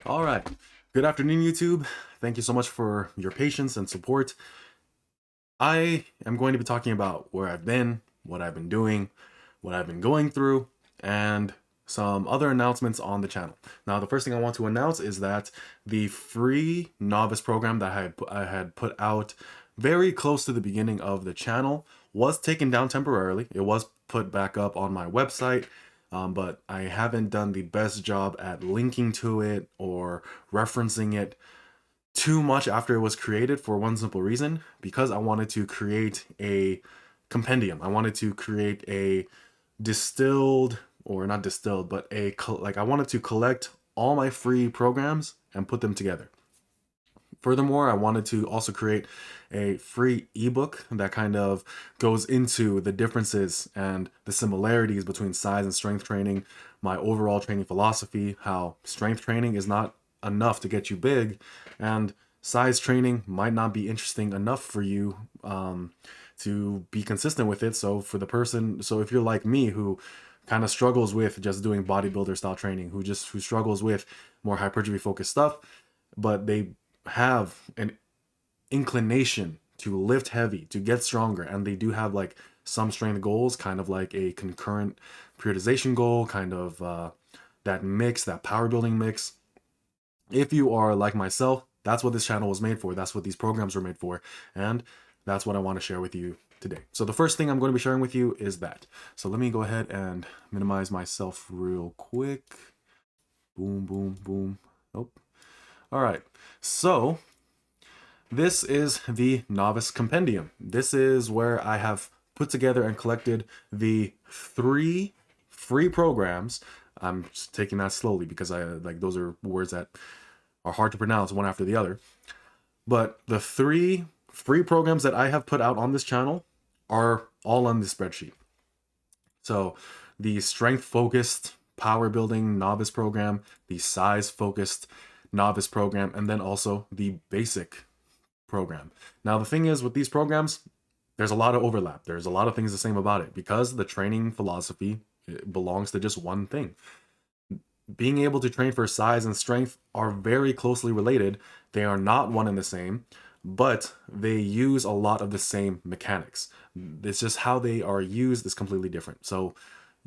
All right. Good afternoon, YouTube. Thank you so much for your patience and support. I am going to be talking about where I've been, what I've been doing, what I've been going through, and some other announcements on the channel. Now, the first thing I want to announce is that the free novice program that I had put out very close to the beginning of the channel was taken down temporarily. It was put back up on my website, but I haven't done the best job at linking to it or referencing it too much after it was created for one simple reason, because I wanted to create a compendium. I wanted to create a distilled, or not distilled, but I wanted to collect all my free programs and put them together. Furthermore, I wanted to also create a free ebook that kind of goes into the differences and the similarities between size and strength training, my overall training philosophy, how strength training is not enough to get you big, and size training might not be interesting enough for you to be consistent with it. So if you're like me who kind of struggles with just doing bodybuilder style training, who struggles with more hypertrophy focused stuff, but they have an inclination to lift heavy, to get stronger, and they do have like some strength goals, kind of like a concurrent periodization goal, kind of that mix, that power building mix. If you are like myself, that's what this channel was made for. That's what these programs were made for. And that's what I want to share with you today. So the first thing I'm going to be sharing with you is that. So let me go ahead and minimize myself real quick. Boom, boom, boom. Oh, all right. So this is the novice compendium. This is where I have put together and collected the 3 free programs. I'm just taking that slowly because those are words that are hard to pronounce one after the other. But the 3 free programs that I have put out on this channel are all on this spreadsheet. So the strength focused power building novice program, the size focused novice program, and then also the basic program. Now, the thing is with these programs, there's a lot of overlap. There's a lot of things the same about it because the training philosophy belongs to just one thing. Being able to train for size and strength are very closely related. They are not one and the same, but they use a lot of the same mechanics. It's just how they are used is completely different. So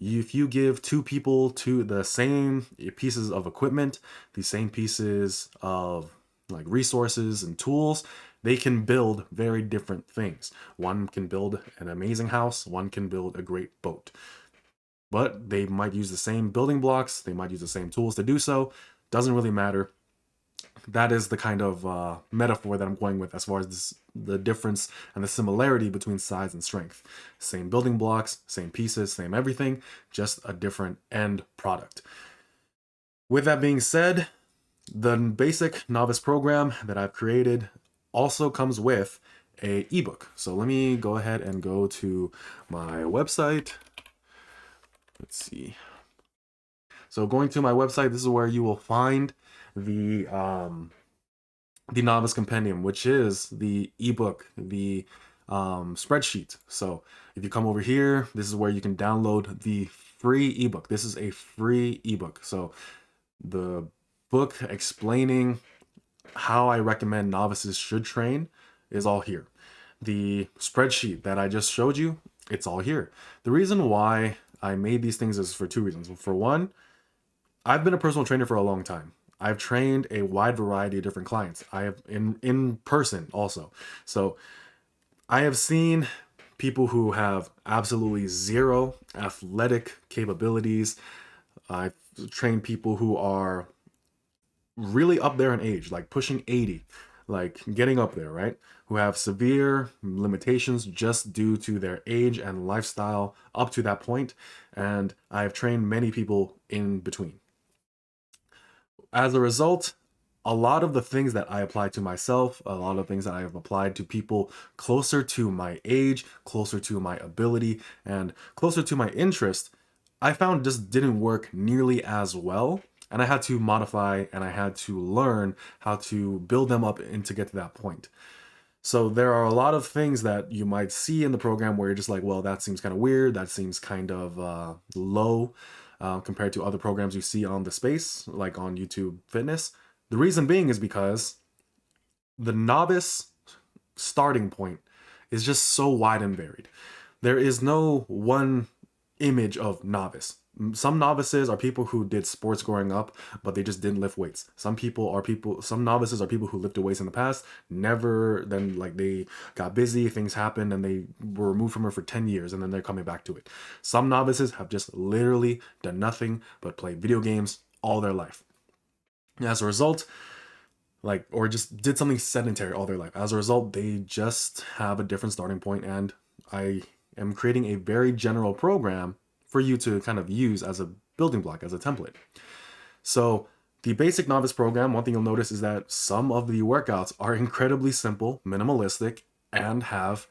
if you give 2 people to the same pieces of equipment, the same pieces of like resources and tools, they can build very different things. One can build an amazing house, one can build a great boat. But they might use the same building blocks, they might use the same tools to do so. Doesn't really matter. That is the kind of metaphor that I'm going with as far as the difference and the similarity between size and strength. Same building blocks, same pieces, same everything, just a different end product. With that being said, the basic novice program that I've created also comes with a ebook. So let me go ahead and go to my website. Let's see. So going to my website, this is where you will find the novice compendium, which is the ebook, the spreadsheet. So if you come over here, this is where you can download the free ebook. This is a free ebook. So the book explaining how I recommend novices should train is all here. The spreadsheet that I just showed you, it's all here. The reason why I made these things is for 2 reasons. For one, I've been a personal trainer for a long time. I've trained a wide variety of different clients. I have in person also. So I have seen people who have absolutely zero athletic capabilities. I've trained people who are really up there in age, like pushing 80, like getting up there, right? Who have severe limitations just due to their age and lifestyle up to that point. And I've trained many people in between. As a result, a lot of the things that I apply to myself, a lot of things that I have applied to people closer to my age, closer to my ability, and closer to my interest, I found just didn't work nearly as well. And I had to modify and I had to learn how to build them up and to get to that point. So there are a lot of things that you might see in the program where you're just like, well, that seems kind of weird. That seems kind of low compared to other programs you see on the space, like on YouTube Fitness. The reason being is because the novice starting point is just so wide and varied. There is no one image of novice. Some novices are people who did sports growing up, but they just didn't lift weights. Some novices are people who lifted weights in the past, never, then like they got busy, things happened, and they were removed from it for 10 years, and then they're coming back to it. Some novices have just literally done nothing but play video games all their life. As a result, or just did something sedentary all their life. As a result, they just have a different starting point, and I am creating a very general program for you to kind of use as a building block, as a template. So the basic novice program, one thing you'll notice is that some of the workouts are incredibly simple, minimalistic, and have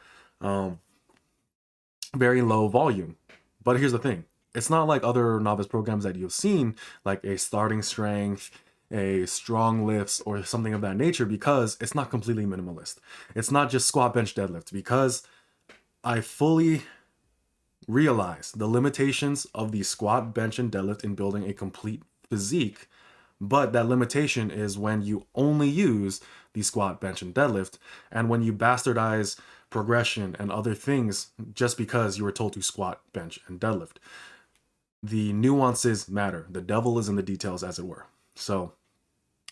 very low volume. But here's the thing. It's not like other novice programs that you've seen, like a starting strength, a strong lifts, or something of that nature, because it's not completely minimalist. It's not just squat, bench, deadlift, because I fully realize the limitations of the squat, bench, and deadlift in building a complete physique. But that limitation is when you only use the squat, bench, and deadlift, and when you bastardize progression and other things just because you were told to squat, bench, and deadlift. The nuances matter. The devil is in the details, as it were. So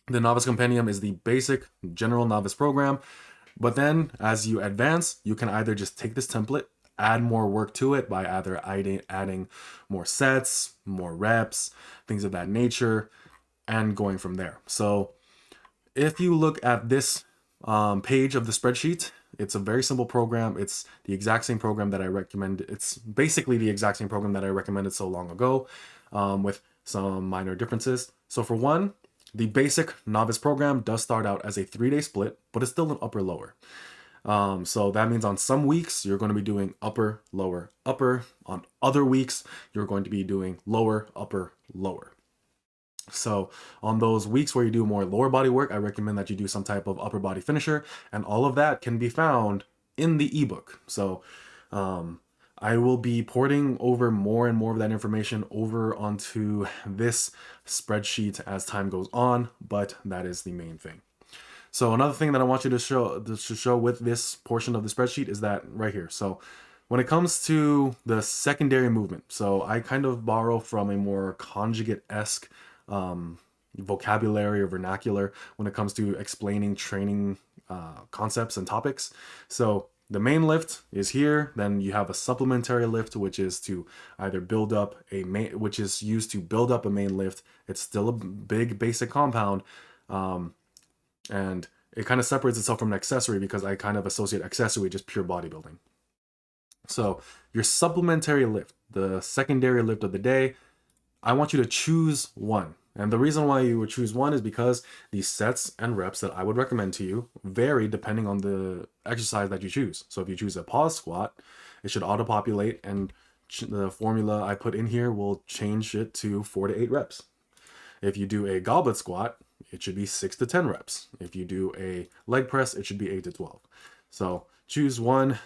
the Novice Compendium is the basic general novice program. But then as you advance, you can either just take this template, add more work to it by either adding more sets, more reps, things of that nature, and going from there. So if you look at this page of the spreadsheet, it's a very simple program. It's the exact same program that I recommend. It's basically the exact same program that I recommended so long ago, with some minor differences. So for one, the basic novice program does start out as a 3-day split, but it's still an upper lower. So that means on some weeks, you're going to be doing upper, lower, upper. On other weeks, you're going to be doing lower, upper, lower. So on those weeks where you do more lower body work, I recommend that you do some type of upper body finisher, and all of that can be found in the ebook. So I will be porting over more and more of that information over onto this spreadsheet as time goes on, but that is the main thing. So another thing that I want you to show with this portion of the spreadsheet is that right here. So when it comes to the secondary movement, so I kind of borrow from a more conjugate-esque vocabulary or vernacular when it comes to explaining training concepts and topics. So the main lift is here. Then you have a supplementary lift, which is to either build up which is used to build up a main lift. It's still a big basic compound, and it kind of separates itself from an accessory because I kind of associate accessory with just pure bodybuilding. So your supplementary lift, the secondary lift of the day, I want you to choose one. And the reason why you would choose one is because the sets and reps that I would recommend to you vary depending on the exercise that you choose. So if you choose a pause squat, it should auto-populate, and the formula I put in here will change it to 4 to 8 reps. If you do a goblet squat, it should be 6 to 10 reps. If you do a leg press, it should be 8 to 12. So choose one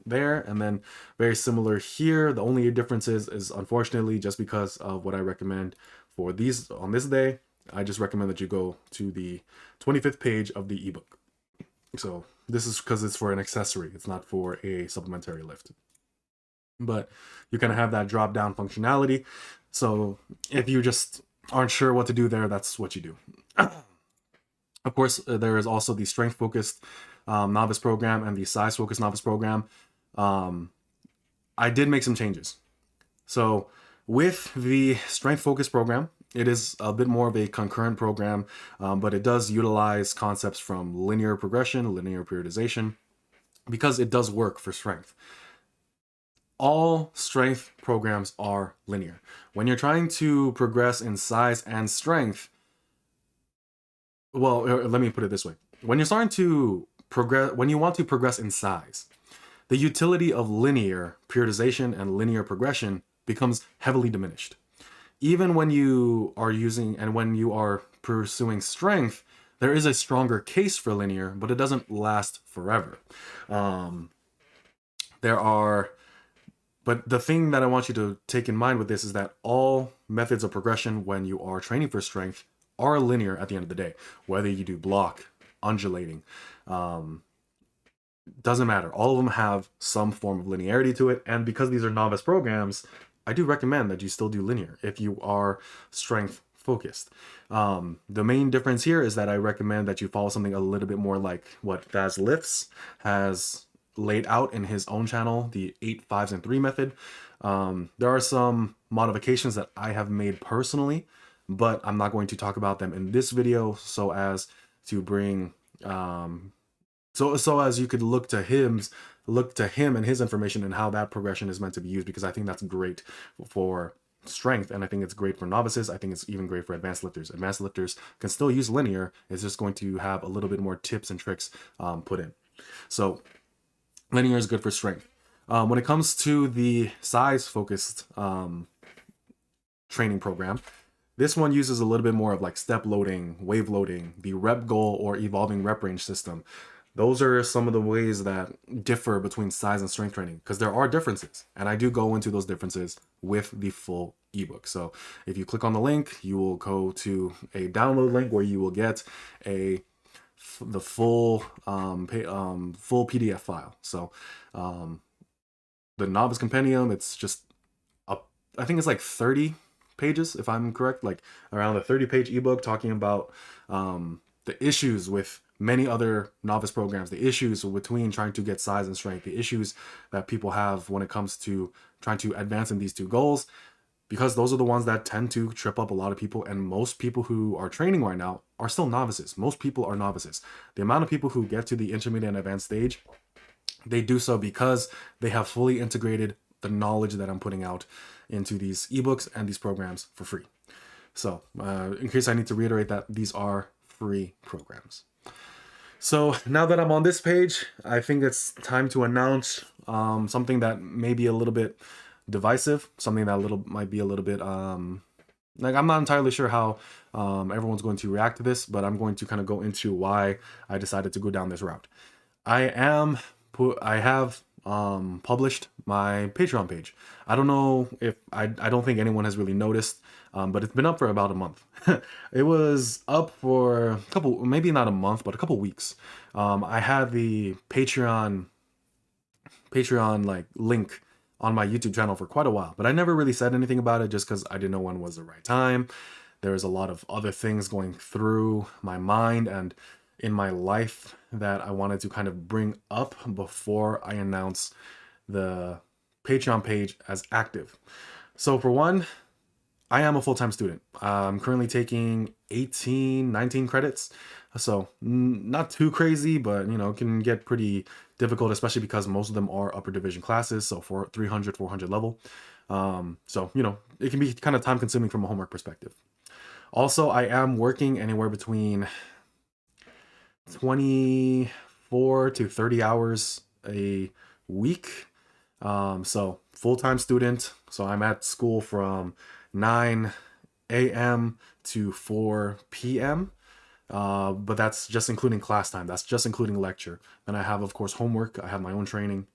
there, and then very similar here. The only difference is unfortunately, just because of what I recommend for these on this day, I just recommend that you go to the 25th page of the ebook. So this is because it's for an accessory. It's not for a supplementary lift. But you kind of have that drop down functionality. So if you just aren't sure what to do there, that's what you do. Of course, there is also the strength focused novice program and the size focused novice program. I did make some changes. So with the strength focused program, it is a bit more of a concurrent program, but it does utilize concepts from linear progression, linear periodization, because it does work for strength. All strength programs are linear. When you're trying to progress in size and strength, well, let me put it this way. When you're starting to progress, when you want to progress in size, the utility of linear periodization and linear progression becomes heavily diminished. Even when you are when you are pursuing strength, there is a stronger case for linear, but it doesn't last forever. But the thing that I want you to take in mind with this is that all methods of progression when you are training for strength are linear at the end of the day. Whether you do block, undulating, doesn't matter. All of them have some form of linearity to it. And because these are novice programs, I do recommend that you still do linear if you are strength focused. The main difference here is that I recommend that you follow something a little bit more like what Daz Lifts has laid out in his own channel, the 8, 5, and 3 method. There are some modifications that I have made personally, but I'm not going to talk about them in this video so as to bring so as you could look to him and his information and how that progression is meant to be used, because I think that's great for strength, and I think it's great for novices. I think it's even great for advanced lifters. Advanced lifters can still use linear. It's just going to have a little bit more tips and tricks put in. So linear is good for strength. When it comes to the size focused training program, this one uses a little bit more of like step loading, wave loading, the rep goal or evolving rep range system. Those are some of the ways that differ between size and strength training, because there are differences, and I do go into those differences with the full ebook. So if you click on the link, you will go to a download link where you will get the full full PDF file. So the novice compendium, it's just I think it's like 30 pages, if I'm correct, like around a 30-page ebook talking about the issues with many other novice programs, the issues between trying to get size and strength, the issues that people have when it comes to trying to advance in these two goals, because those are the ones that tend to trip up a lot of people. And most people who are training right now are still novices. Most people are novices. The amount of people who get to the intermediate and advanced stage, they do so because they have fully integrated the knowledge that I'm putting out into these ebooks and these programs for free. So in case I need to reiterate that, these are free programs. So now that I'm on this page, I think it's time to announce something that may be a little bit divisive, something that might be a little bit like, I'm not entirely sure how everyone's going to react to this, but I'm going to kind of go into why I decided to go down this route. I have published my Patreon page. I don't know if I don't think anyone has really noticed, but it's been up for about a month. It was up for a couple, maybe not a month, but a couple weeks. I had the Patreon like link on my YouTube channel for quite a while, but I never really said anything about it just because I didn't know when was the right time. There was a lot of other things going through my mind and in my life that I wanted to kind of bring up before I announce the Patreon page as active. So for one, I am a full-time student. I'm currently taking 19 credits. So not too crazy, but it can get pretty difficult, especially because most of them are upper division classes. So for 300, 400 level. So, it can be kind of time consuming from a homework perspective. Also, I am working anywhere between 24 to 30 hours a week. So full-time student. So I'm at school from 9 a.m. to 4 p.m. But that's just including class time. That's just including lecture. Then I have, of course, homework. I have my own training.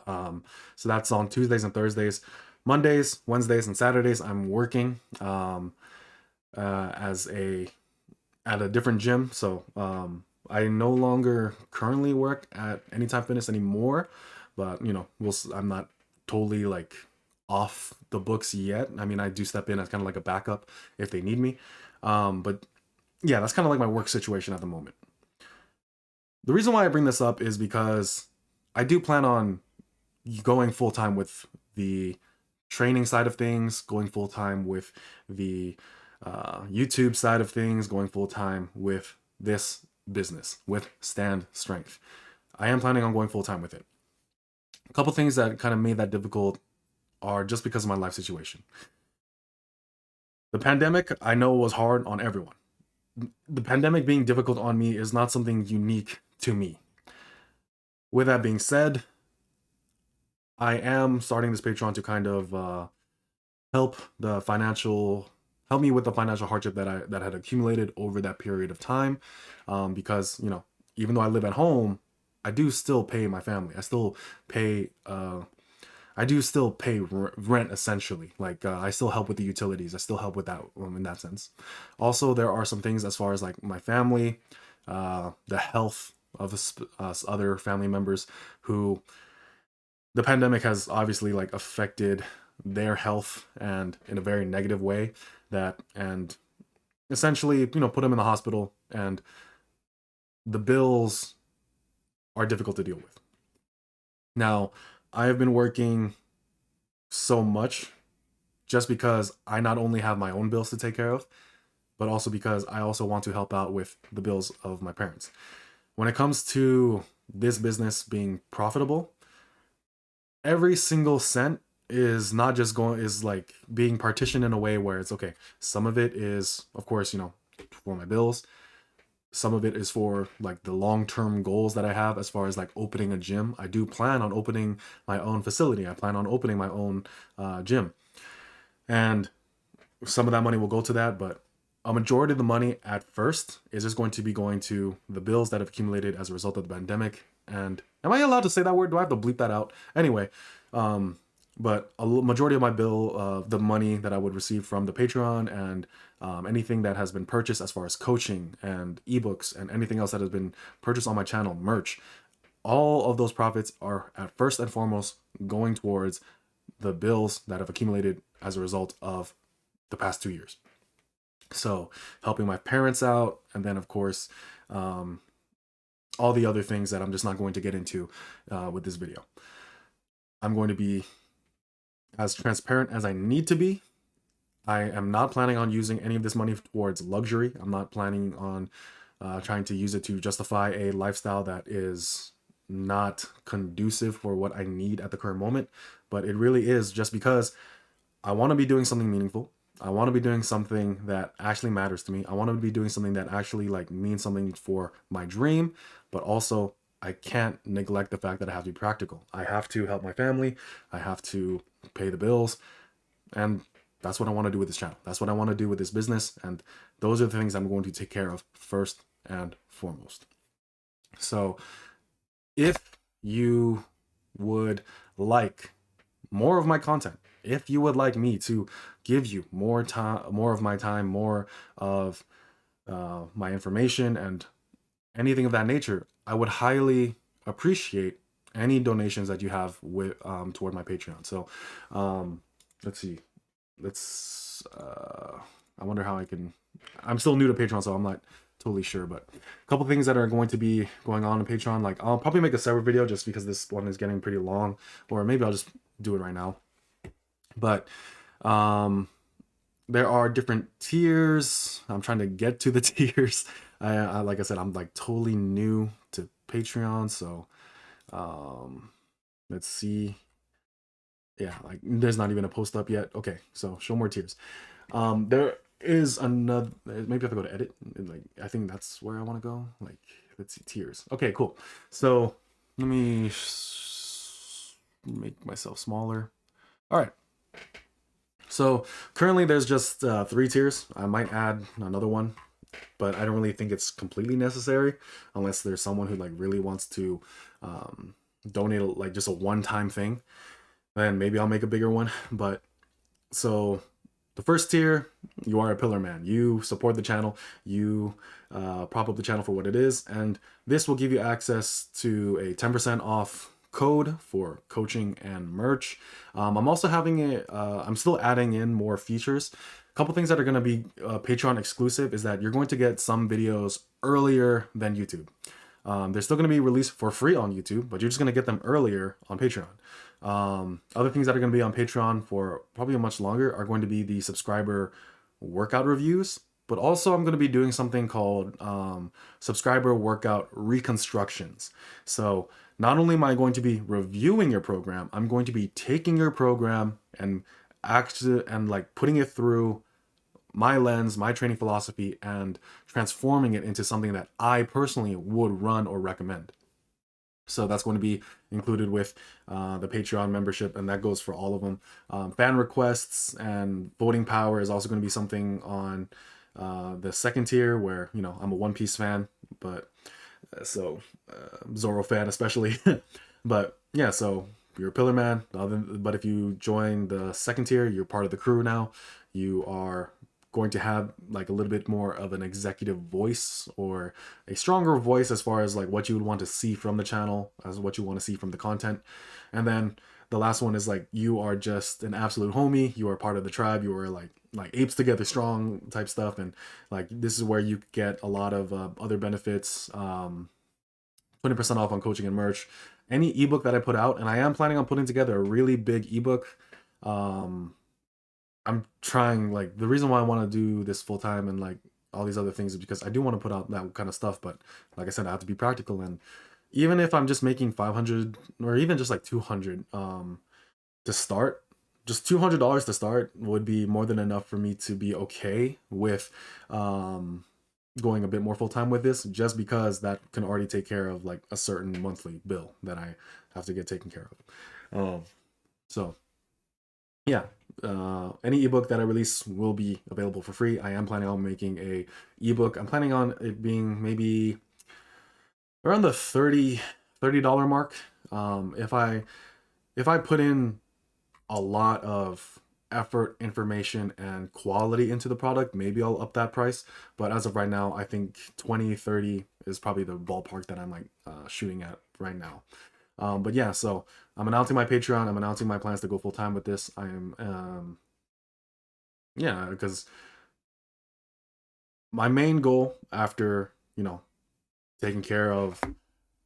So that's on Tuesdays and Thursdays. Mondays, Wednesdays, and Saturdays, I'm working at a different gym. So I no longer currently work at Anytime Fitness anymore, but I'm not totally like off the books yet. I mean, I do step in as kind of like a backup if they need me. But yeah, that's kind of like my work situation at the moment. The reason why I bring this up is because I do plan on going full-time with the training side of things, going full-time with the YouTube side of things, going full-time with this business, with Stand Strength. I am planning on going full-time with it. A couple things that kind of made that difficult are just because of my life situation. The pandemic, I know, was hard on everyone. The pandemic being difficult on me is not something unique to me. With that being said, I am starting this Patreon to kind of help me with the financial hardship that had accumulated over that period of time, because even though I live at home, I do still pay my family. I still pay I do still pay rent essentially. Like I still help with the utilities. I still help with that in that sense. Also, there are some things as far as like my family, the health of us other family members who the pandemic has obviously like affected their health and in a very negative way that and essentially put them in the hospital, and the bills are difficult to deal with. Now, I have been working so much just because I not only have my own bills to take care of, but also because I also want to help out with the bills of my parents. When it comes to this business being profitable, every single cent is not just going is like being partitioned in a way where it's okay. Some of it is, of course, for my bills. Some of it is for like the long-term goals that I have as far as like opening a gym. I do plan on opening my own facility. I plan on opening my own gym. And some of that money will go to that, but a majority of the money at first is just going to be going to the bills that have accumulated as a result of the pandemic. And am I allowed to say that word? Do I have to bleep that out? Anyway, but a majority of my bill, the money that I would receive from the Patreon and anything that has been purchased as far as coaching and ebooks and anything else that has been purchased on my channel, merch, all of those profits are at first and foremost going towards the bills that have accumulated as a result of the past 2 years. So helping my parents out, and then of course, all the other things that I'm just not going to get into with this video. I'm going to be as transparent as I need to be. I am not planning on using any of this money towards luxury. I'm not planning on trying to use it to justify a lifestyle that is not conducive for what I need at the current moment. But it really is just because I want to be doing something meaningful. I want to be doing something that actually matters to me. I want to be doing something that actually like means something for my dream, but also I can't neglect the fact that I have to be practical. I have to help my family. I have to pay the bills. And that's what I want to do with this channel. That's what I want to do with this business. And those are the things I'm going to take care of first and foremost. So if you would like more of my content, if you would like me to give you more time, more of my time, more of my information and anything of that nature, I would highly appreciate any donations that you have with toward my Patreon. So let's see. I wonder how I can. I'm still new to Patreon, so I'm not totally sure, but a couple things that are going to be going on Patreon. Like I'll probably make a separate video just because this one is getting pretty long, or maybe I'll just do it right now. But there are different tiers. I'm trying to get to the tiers. I like I said, I'm like totally new to Patreon, so let's see. Yeah, like there's not even a post up yet. Okay, so show more tiers. There is another. Maybe I have to go to edit. Like I think that's where I want to go. Like let's see tiers. Okay, cool. So let me make myself smaller. All right. So currently there's just 3 tiers. I might add another one, but I don't really think it's completely necessary unless there's someone who like really wants to donate like just a one-time thing. Then maybe I'll make a bigger one. But so the first tier, you are a pillar man. You support the channel. You prop up the channel for what it is, and this will give you access to a 10% off code for coaching and merch. I'm also having it. I'm still adding in more features. A couple things that are going to be Patreon exclusive is that you're going to get some videos earlier than YouTube. They're still going to be released for free on YouTube, but you're just going to get them earlier on Patreon. Other things that are going to be on Patreon for probably much longer are going to be the subscriber workout reviews, but also I'm going to be doing something called subscriber workout reconstructions. So not only am I going to be reviewing your program, I'm going to be taking your program and like putting it through my lens, my training philosophy, and transforming it into something that I personally would run or recommend. So that's going to be included with the Patreon membership, and that goes for all of them. Fan requests and voting power is also going to be something on the second tier, where I'm a One Piece fan, but Zoro fan especially. But yeah, so you're a pillar man. But if you join the second tier, you're part of the crew now. You are going to have like a little bit more of an executive voice, or a stronger voice as far as like what you would want to see from the channel, as what you want to see from the content. And then the last one is like, you are just an absolute homie. You are part of the tribe. You are like apes together strong type stuff. And like, this is where you get a lot of other benefits. 20% off on coaching and merch. Any ebook that I put out, and I am planning on putting together a really big ebook. I'm trying, like, the reason why I want to do this full time and like all these other things is because I do want to put out that kind of stuff. But like I said, I have to be practical. And even if I'm just making 500 or even just like 200 to start, just $200 to start would be more than enough for me to be okay with going a bit more full time with this, just because that can already take care of like a certain monthly bill that I have to get taken care of. So yeah, any ebook that I release will be available for free. I am planning on making a ebook. I'm planning on it being maybe around the $30 mark. If I put in a lot of effort, information, and quality into the product, maybe I'll up that price. But as of right now, I think 20, 30 is probably the ballpark that I'm like shooting at right now. But yeah, so I'm announcing my Patreon. I'm announcing my plans to go full time with this. I am, yeah, because my main goal after, taking care of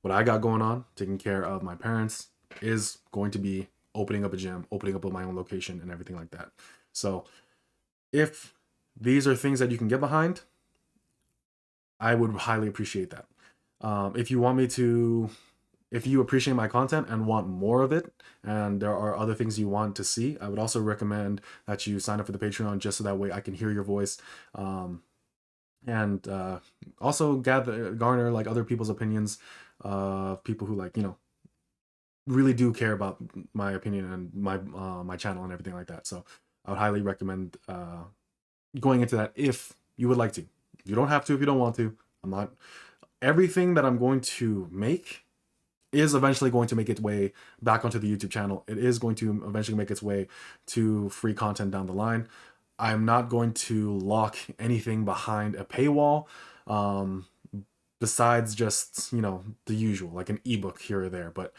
what I got going on, taking care of my parents, is going to be opening up a gym, opening up my own location, and everything like that. So if these are things that you can get behind, I would highly appreciate that. If you want me to, if you appreciate my content and want more of it, and there are other things you want to see, I would also recommend that you sign up for the Patreon, just so that way I can hear your voice. And also garner like other people's opinions, people who like, really do care about my opinion and my channel and everything like that. So I would highly recommend going into that if you would like to. You don't have to if you don't want to. I'm not. Everything that I'm going to make is eventually going to make its way back onto the YouTube channel. It is going to eventually make its way to free content down the line. I'm not going to lock anything behind a paywall, besides just, the usual, like an ebook here or there. But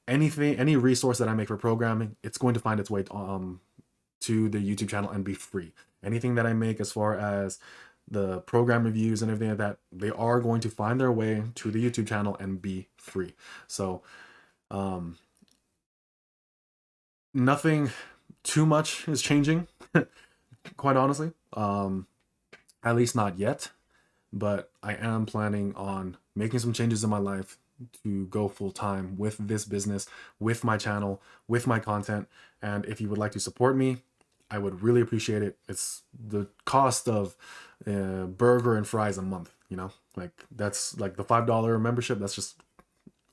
any resource that I make for programming, it's going to find its way to the YouTube channel and be free. Anything that I make as far as the program reviews and everything like that, they are going to find their way to the YouTube channel and be free. So nothing too much is changing, quite honestly. At least not yet. But I am planning on making some changes in my life to go full time with this business, with my channel, with my content. And if you would like to support me, I would really appreciate it. It's the cost of burger and fries a month, like that's like the $5 membership. That's just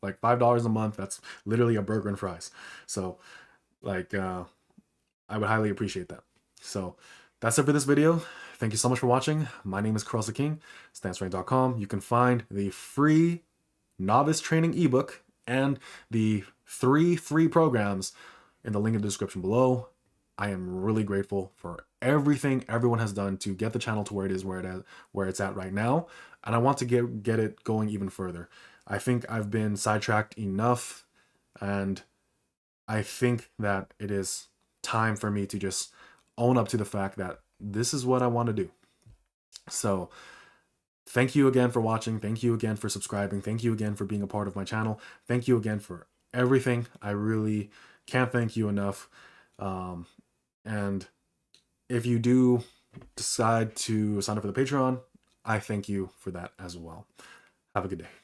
like $5 a month. That's literally a burger and fries. So like, I would highly appreciate that. So that's it for this video. Thank you so much for watching. My name is Carlos the King, StanceRank.com. You can find the free novice training ebook and the 3 free programs in the link in the description below. I am really grateful for everything everyone has done to get the channel to where it is, where it's at right now, and I want to get it going even further. I think I've been sidetracked enough, and I think that it is time for me to just own up to the fact that this is what I want to do. So thank you again for watching. Thank you again for subscribing. Thank you again for being a part of my channel. Thank you again for everything. I really can't thank you enough. And if you do decide to sign up for the Patreon, I thank you for that as well. Have a good day.